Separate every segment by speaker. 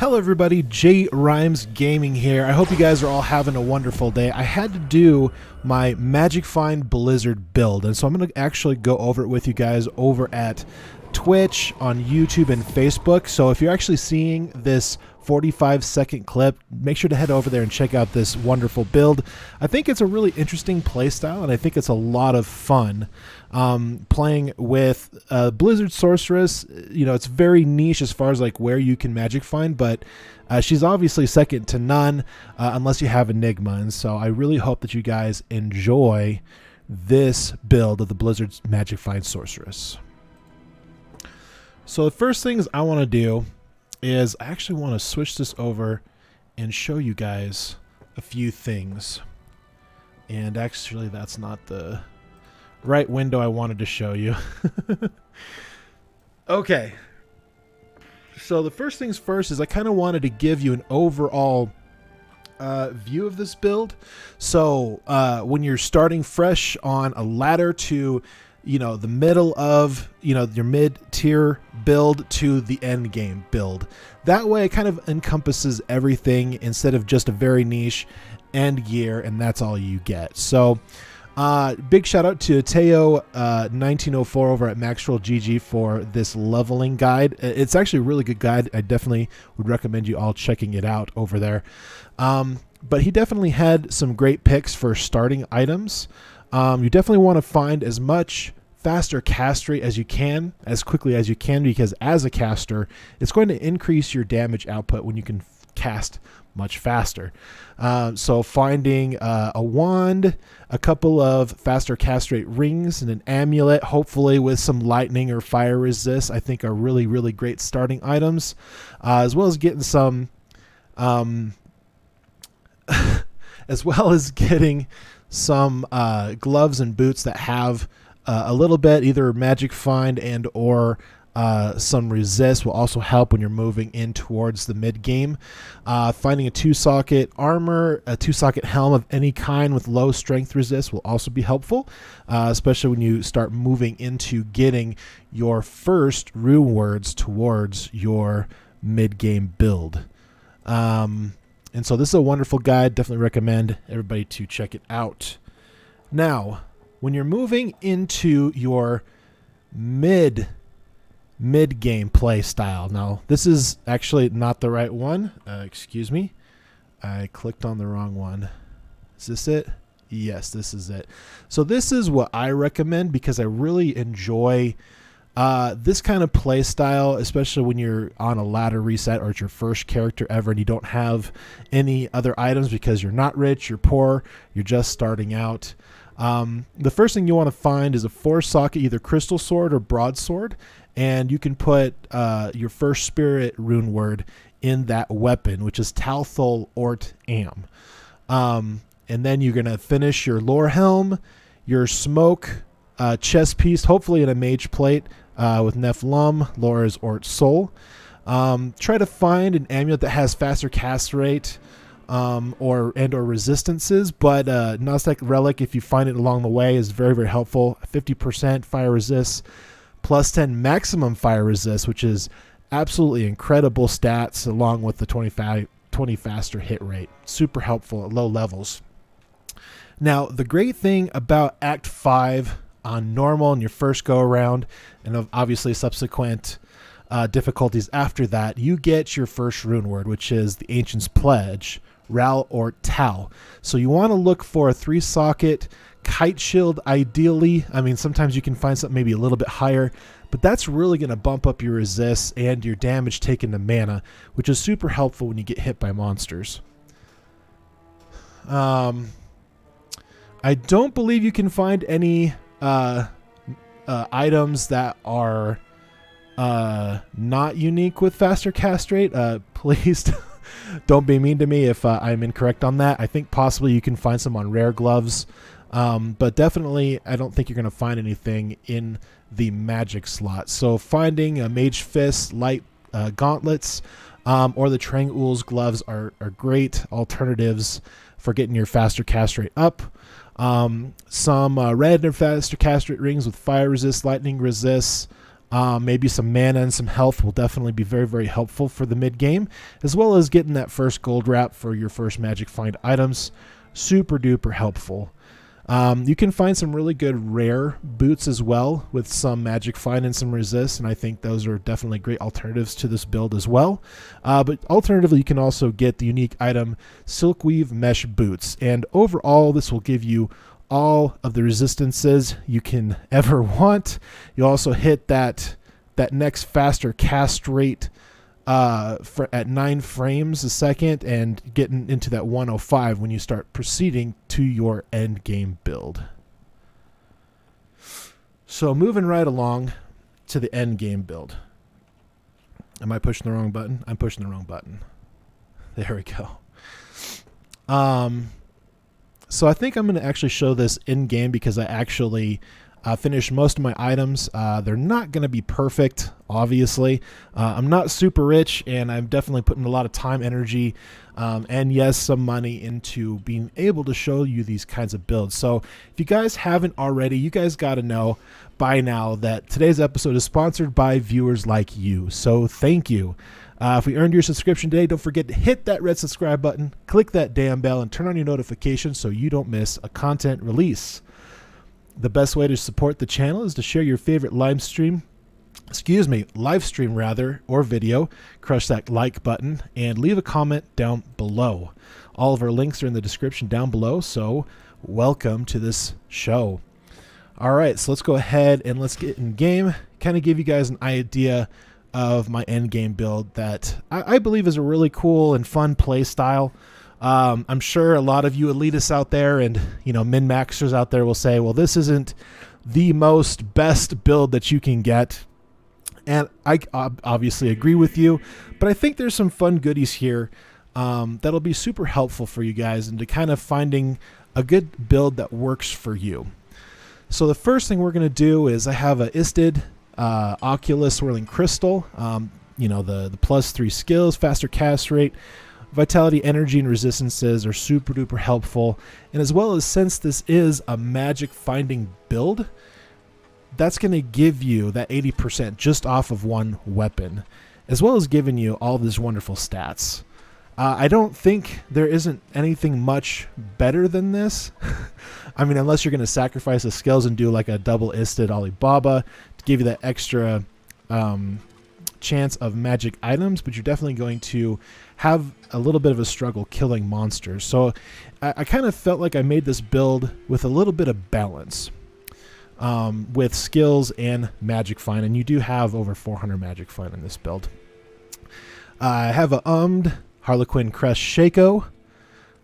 Speaker 1: Hello everybody, REIMS Gaming here. I hope you guys are all having a wonderful day. I had to do my Magic Find Blizzard build, and so I'm going to actually go over it with you guys over at Twitch, on YouTube, and Facebook. So if you're actually seeing this 45-second clip, make sure to head over there and check out this wonderful build. I think it's a really interesting playstyle, and I think it's a lot of fun playing with Blizzard Sorceress. You know, it's very niche as far as like where you can magic find, but she's obviously second to none unless you have Enigma. And so I really hope that you guys enjoy this build of the Blizzard's Magic Find Sorceress. So the first things I want to do is I actually want to switch this over and show you guys a few things. And actually that's not the right window I wanted to show you. Okay. So the first things first is I kind of wanted to give you an overall view of this build. So when you're starting fresh on a ladder to the middle of, your mid-tier build to the end game build. That way it kind of encompasses everything instead of just a very niche end gear, and that's all you get. So big shout out to Teo 1904 over at Maxroll GG for this leveling guide. It's actually a really good guide. I definitely would recommend you all checking it out over there. But he definitely had some great picks for starting items. You definitely want to find as much faster cast rate as you can, as quickly as you can, because as a caster, it's going to increase your damage output when you can cast much faster. So finding a wand, a couple of faster cast rate rings, and an amulet, hopefully with some lightning or fire resist, I think are really, really great starting items, as well as getting some, some gloves and boots that have a little bit either magic find and or some resist will also help when you're moving in towards the mid game. Finding a 2-socket armor, a 2-socket helm of any kind with low strength resist will also be helpful, especially when you start moving into getting your first rune words towards your mid game build. And so this is a wonderful guide. Definitely recommend everybody to check it out. Now, when you're moving into your mid game play style. Now, this is actually not the right one. Excuse me. I clicked on the wrong one. Is this it? Yes, this is it. So this is what I recommend because I really enjoy this kind of play style, especially when you're on a ladder reset or it's your first character ever and you don't have any other items because you're not rich, you're poor, you're just starting out. The first thing you want to find is a 4-socket, either crystal sword or broadsword, and you can put your first spirit rune word in that weapon, which is Talthol Ort Am. And then you're going to finish your lore helm, your smoke chest piece, hopefully in a mage plate, with Nephlum, Laura's Ort Soul. Try to find an amulet that has faster cast rate or resistances, but Gnostic Relic, if you find it along the way, is very, very helpful. 50% fire resist, plus 10 maximum fire resist, which is absolutely incredible stats, along with the 20 faster hit rate. Super helpful at low levels. Now, the great thing about Act 5 on normal in your first go around, and obviously subsequent difficulties after that, you get your first rune word, which is the Ancient's Pledge, Ral or Tau. So you want to look for a 3-socket kite shield ideally. I mean, sometimes you can find something maybe a little bit higher, but that's really going to bump up your resist and your damage taken to mana, which is super helpful when you get hit by monsters. I don't believe you can find any items that are not unique with faster cast rate. Please don't be mean to me if I'm incorrect on that. I think possibly you can find some on rare gloves, but definitely I don't think you're going to find anything in the magic slot. So finding a mage fist, light gauntlets, or the Trangul's gloves are great alternatives for getting your faster cast rate up. Some red and faster cast rate rings with fire resist, lightning resist, Maybe some mana and some health will definitely be very, very helpful for the mid game, as well as getting that first gold wrap for your first magic find items. Super duper helpful. You can find some really good rare boots as well with some magic find and some resist, and I think those are definitely great alternatives to this build as well. But alternatively, you can also get the unique item Silkweave Mesh Boots, and overall this will give you all of the resistances you can ever want. You also hit that next faster cast rate at 9 frames a second, and getting into that 105 when you start proceeding to your end game build. So moving right along to the end game build. Am I pushing the wrong button? I'm pushing the wrong button. There we go. So I think I'm going to actually show this in game because I actually finished most of my items. They're not going to be perfect, obviously. I'm not super rich, and I'm definitely putting a lot of time, energy, and yes, some money into being able to show you these kinds of builds. So if you guys haven't already, you guys got to know by now that today's episode is sponsored by viewers like you. So thank you. If we earned your subscription today, don't forget to hit that red subscribe button, click that damn bell, and turn on your notifications so you don't miss a content release. The best way to support the channel is to share your favorite live stream or video, crush that like button, and leave a comment down below. All of our links are in the description down below, so welcome to this show. All right, so let's go ahead and let's get in game, kind of give you guys an idea of my end game build that I believe is a really cool and fun play style. I'm sure a lot of you elitists out there and min-maxers out there will say, well, this isn't the most best build that you can get. And I obviously agree with you, but I think there's some fun goodies here that'll be super helpful for you guys into kind of finding a good build that works for you. So the first thing we're going to do is I have a Istid Oculus Swirling Crystal, the +3 skills, faster cast rate, vitality, energy, and resistances are super duper helpful. And as well as, since this is a magic finding build, that's going to give you that 80% just off of one weapon, as well as giving you all these wonderful stats. I don't think there isn't anything much better than this. I mean, unless you're going to sacrifice the skills and do like a double Istid Alibaba to give you that extra chance of magic items, but you're definitely going to have a little bit of a struggle killing monsters. So I kind of felt like I made this build with a little bit of balance with skills and magic find, and you do have over 400 magic find in this build. I have a Harlequin Crest Shaco.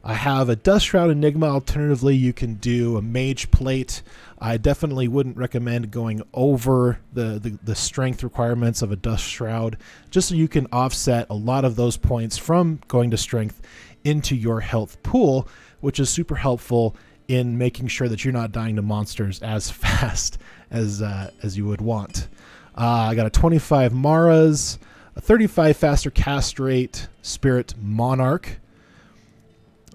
Speaker 1: I have a Dust Shroud Enigma. Alternatively, you can do a Mage Plate. I definitely wouldn't recommend going over the strength requirements of a Dust Shroud, just so you can offset a lot of those points from going to strength into your health pool, which is super helpful in making sure that you're not dying to monsters as fast as you would want. I got a 25 Maras, a 35 faster cast rate Spirit Monarch,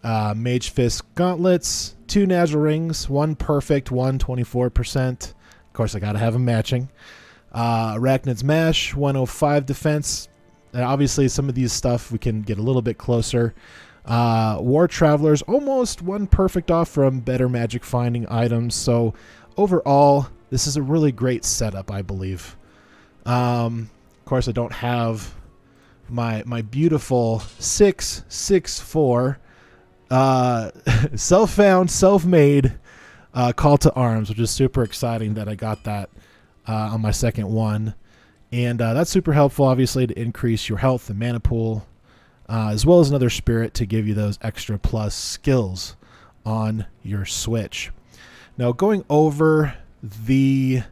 Speaker 1: Mage Fist Gauntlets, 2 Natural Rings, 1 Perfect, 1 24%. Of course, I gotta have them matching. Arachnid's Mash, 105 defense. And obviously, some of these stuff we can get a little bit closer. War Travelers, almost 1 perfect off from better magic finding items. So overall, this is a really great setup, I believe. Of course, I don't have my beautiful 664 self-found, self-made Call to Arms, which is super exciting that I got that on my second one. And that's super helpful, obviously, to increase your health and mana pool, as well as another spirit to give you those extra plus skills on your Switch. Now, going over the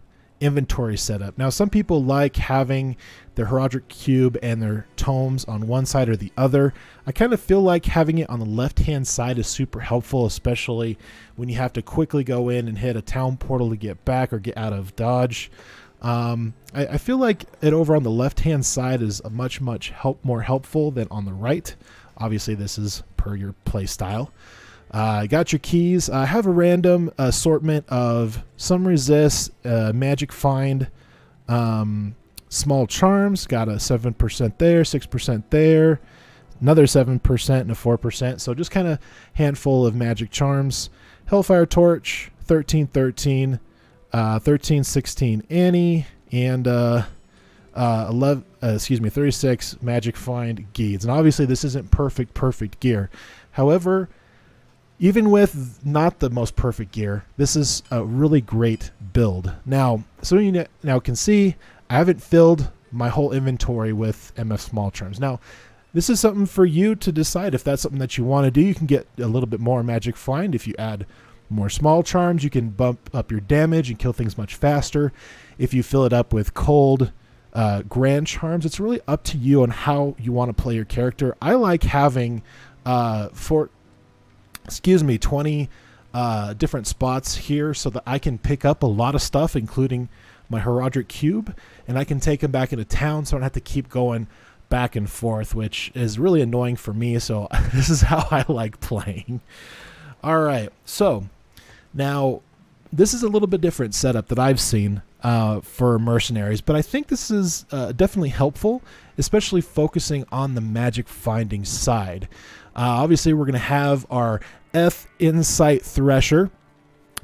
Speaker 1: inventory setup. Now, some people like having their Heraldric Cube and their tomes on one side or the other. I kind of feel like having it on the left-hand side is super helpful, especially when you have to quickly go in and hit a town portal to get back or get out of dodge. I feel like it over on the left-hand side is a much more helpful than on the right. Obviously, this is per your play style. I got your keys. I have a random assortment of some resist, magic find, Small charms, got a 7% there, 6% there, another 7% and a 4%. So just kind of handful of magic charms. Hellfire Torch, 1313, 1316 Annie, and 36 Magic Find Geeds. And obviously this isn't perfect gear. However, even with not the most perfect gear, this is a really great build. Now, so you now can see I haven't filled my whole inventory with MF Small Charms. Now, this is something for you to decide if that's something that you want to do. You can get a little bit more Magic Find. If you add more Small Charms, you can bump up your damage and kill things much faster. If you fill it up with cold Grand Charms, it's really up to you on how you want to play your character. I like having 20 different spots here so that I can pick up a lot of stuff, including my Heraldric Cube, and I can take them back into town so I don't have to keep going back and forth, which is really annoying for me. So this is how I like playing. All right, so now this is a little bit different setup that I've seen for mercenaries, but I think this is definitely helpful, especially focusing on the magic finding side. Obviously, we're going to have our F Insight Thresher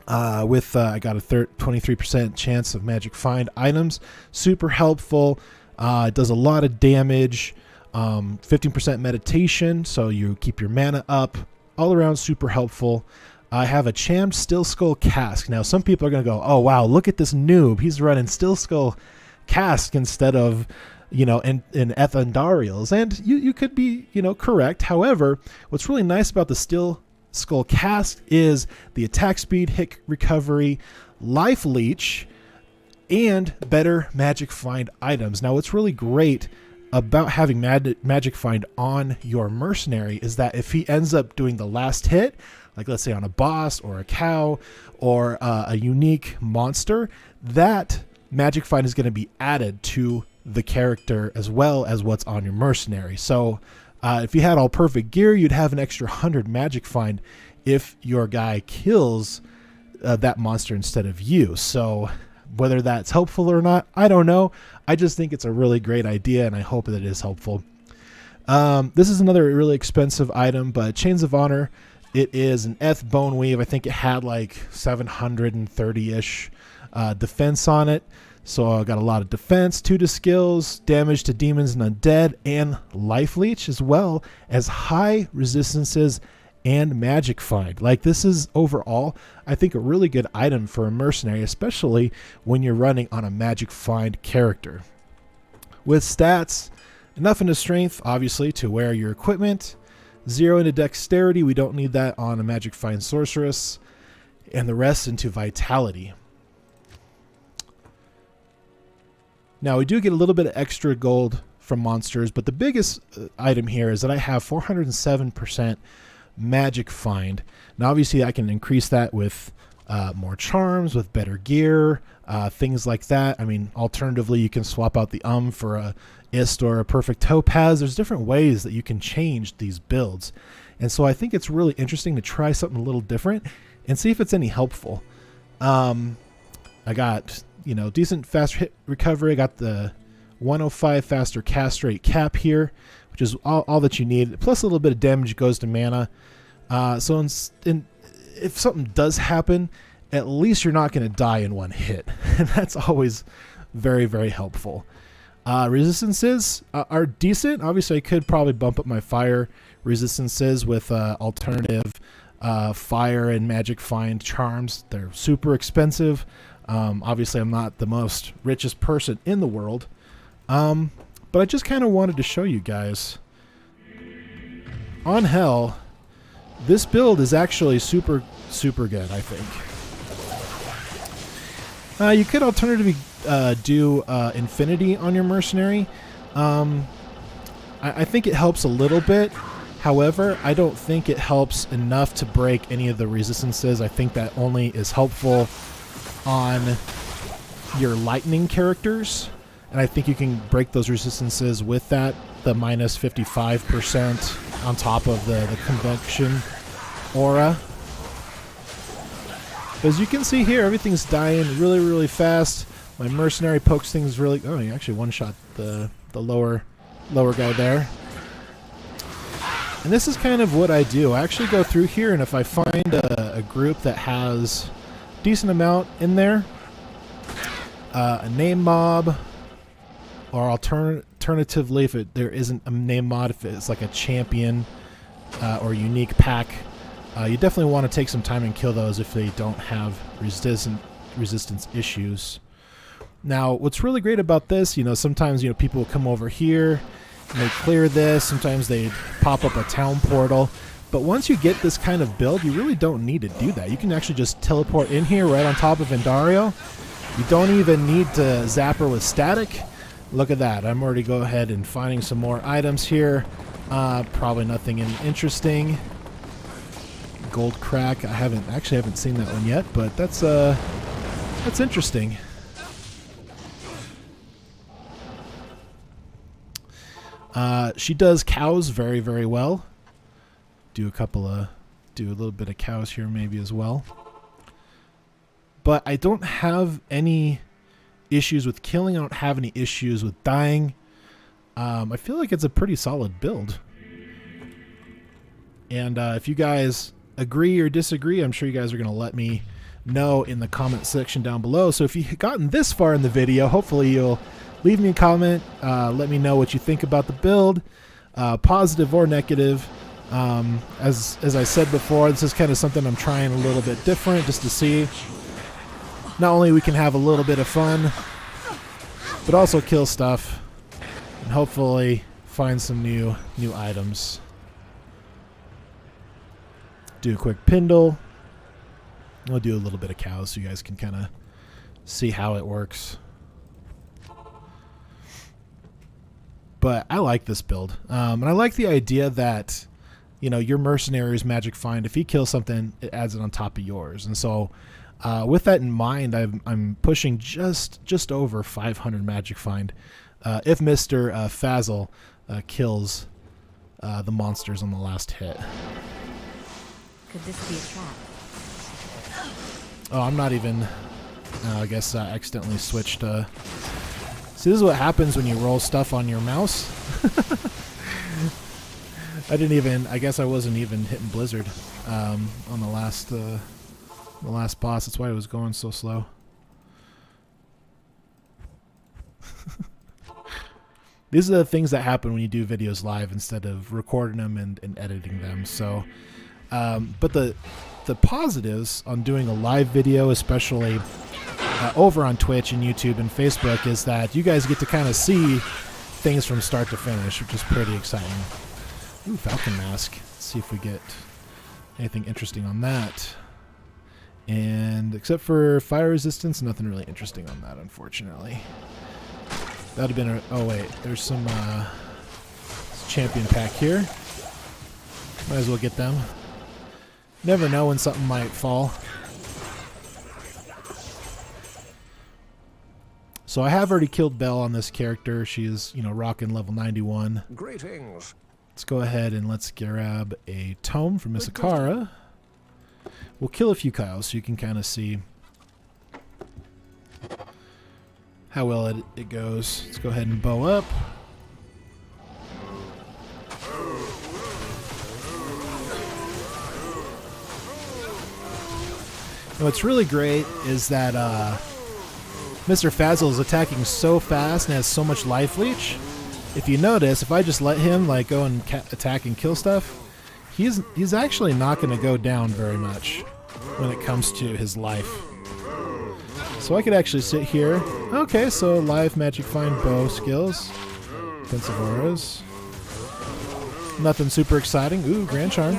Speaker 1: with I got a 23% chance of magic find items. Super helpful. It does a lot of damage. 15% meditation, so you keep your mana up. All around super helpful. I have a Chammed Still Skull Cask. Now, some people are going to go, oh, wow, look at this noob. He's running Still Skull Cask instead of, in Ethandarials. And you could be, correct. However, what's really nice about the Still Skull Cask is the attack speed, hit recovery, life leech, and better magic find items. Now, what's really great about having magic find on your mercenary is that if he ends up doing the last hit, like let's say on a boss or a cow or a unique monster, that magic find is going to be added to the character as well as what's on your mercenary. So if you had all perfect gear, you'd have an extra 100 magic find if your guy kills that monster instead of you. So whether that's helpful or not, I don't know. I just think it's a really great idea, and I hope that it is helpful. This is another really expensive item, but Chains of Honor. It is an Eth Bone Weave. I think it had like 730-ish defense on it. So I got a lot of defense, 2 to skills, damage to demons and undead, and life leech, as well as high resistances and magic find. Like, this is overall, I think, a really good item for a mercenary, especially when you're running on a magic find character. With stats, enough into strength, obviously, to wear your equipment. 0 into dexterity, we don't need that on a magic find sorceress. And the rest into vitality. Now, we do get a little bit of extra gold from monsters, but the biggest item here is that I have 407% magic find. Now, obviously, I can increase that with more charms, with better gear, things like that. I mean, alternatively, you can swap out the for a Ist or a perfect topaz. There's different ways that you can change these builds. And so I think it's really interesting to try something a little different and see if it's any helpful. I got, decent fast hit recovery. I got the 105 faster cast rate cap here, which is all that you need. Plus a little bit of damage goes to mana. So if something does happen, at least you're not going to die in one hit. And that's always very, very helpful. Resistances are decent. Obviously, I could probably bump up my fire resistances with alternative fire and magic find charms. They're super expensive. Obviously, I'm not the most richest person in the world. But I just kind of wanted to show you guys. On Hell, this build is actually super, super good, I think. You could alternatively do Infinity on your mercenary. I think it helps a little bit. However, I don't think it helps enough to break any of the resistances. I think that only is helpful on your lightning characters. And I think you can break those resistances with that, the minus 55% on top of the convection aura. As you can see here, everything's dying really, really fast. My mercenary pokes things really... Oh, he actually one-shot the lower guy there. And this is kind of what I do. I actually go through here, and if I find a group that has a decent amount in there, a name mob, or alternatively, if there isn't a name mod, if it's like a champion or unique pack, you definitely want to take some time and kill those if they don't have resistance issues. Now, what's really great about this, sometimes people will come over here and they clear this. Sometimes they pop up a town portal. But once you get this kind of build, you really don't need to do that. You can actually just teleport in here right on top of Vendario. You don't even need to zap her with static. Look at that. I'm already go ahead and finding some more items here. Probably nothing interesting. Gold crack. I haven't seen that one yet, but that's interesting. She does cows very, very well. Do a little bit of cows here maybe as well. But I don't have any issues with killing. I don't have any issues with dying. I feel like it's a pretty solid build. And if you guys agree or disagree, I'm sure you guys are going to let me know in the comment section down below. So if you've gotten this far in the video, hopefully you'll leave me a comment. Let me know what you think about the build, positive or negative. As I said before, this is kind of something I'm trying a little bit different, just to see not only we can have a little bit of fun, but also kill stuff and hopefully find some new items. Do a quick Pindle. I'll do a little bit of cows so you guys can kind of see how it works. But I like this build. And I like the idea that, your mercenary's magic find, if he kills something, it adds it on top of yours. And so with that in mind, I'm pushing just over 500 magic find. If Mr. Fazzle kills the monsters on the last hit.
Speaker 2: Could this be a trap?
Speaker 1: Oh, I'm not even... I guess I accidentally switched... See, this is what happens when you roll stuff on your mouse. I guess I wasn't even hitting Blizzard on the last boss. That's why it was going so slow. These are the things that happen when you do videos live instead of recording them and editing them. So, but the positives on doing a live video, especially over on Twitch and YouTube and Facebook, is that you guys get to kind of see things from start to finish, which is pretty exciting. Ooh, Falcon Mask. Let's see if we get anything interesting on that. And except for fire resistance, nothing really interesting on that, unfortunately. That would have been oh wait, there's some champion pack here. Might as well get them. Never know when something might fall. So I have already killed Belle on this character. She is, rocking level 91.
Speaker 3: Greetings.
Speaker 1: Let's go ahead and let's grab a tome from Miss Akara. We'll kill a few cows so you can kind of see how well it goes. Let's go ahead and bow up. What's really great is that Mr. Fazzle is attacking so fast and has so much life leech. If you notice, if I just let him go and attack and kill stuff, he's actually not going to go down very much when it comes to his life. So I could actually sit here. Okay, so live magic find bow skills. Defensive auras. Nothing super exciting. Ooh, Grand Charm.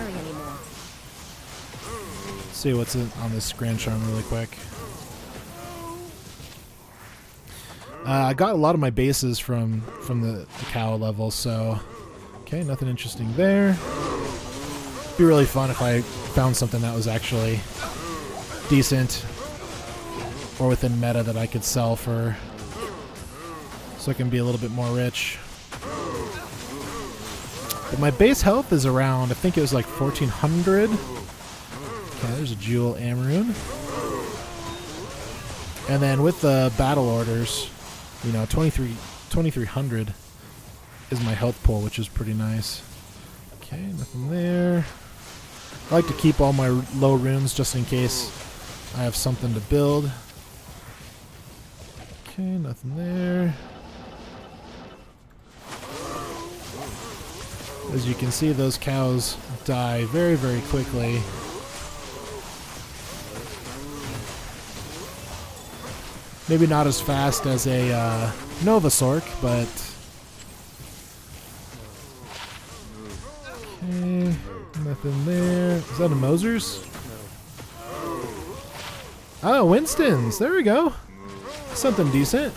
Speaker 1: Let's see what's on this Grand Charm really quick. I got a lot of my bases from the cow level, so... Okay, nothing interesting there. It'd be really fun if I found something that was actually decent or within meta that I could sell for, so I can be a little bit more rich. But my base health is around, I think it was like 1400. Okay, there's a Jewel Amaroon. And then with the battle orders, you know, 2300 is my health pool, which is pretty nice. Okay, nothing there. I like to keep all my low runes just in case I have something to build. Okay, nothing there. As you can see, those cows die very, very quickly. Maybe not as fast as a Novasork, but... Okay, nothing there. Is that a Moser's? Oh, Winston's. There we go. Something decent.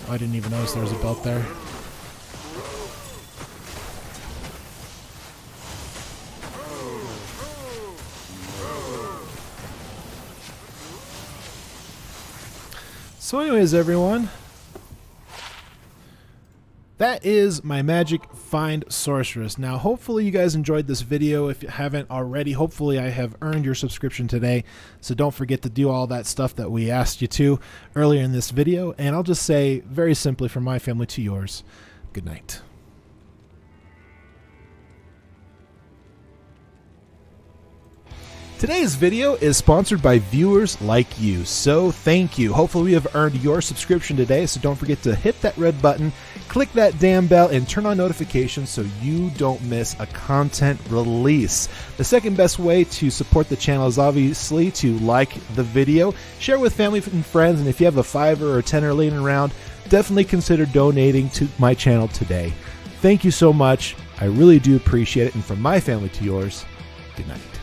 Speaker 1: Oh, I didn't even notice there was a belt there. So anyways, everyone, that is my magic find Sorceress. Now, hopefully you guys enjoyed this video. If you haven't already, hopefully I have earned your subscription today. So don't forget to do all that stuff that we asked you to earlier in this video. And I'll just say, very simply, from my family to yours, good night. Today's video is sponsored by viewers like you, so thank you. Hopefully we have earned your subscription today, so don't forget to hit that red button, click that damn bell, and turn on notifications so you don't miss a content release. The second best way to support the channel is obviously to like the video, share with family and friends, and if you have a $5 or a $10 laying around, definitely consider donating to my channel today. Thank you so much. I really do appreciate it, and from my family to yours, good night.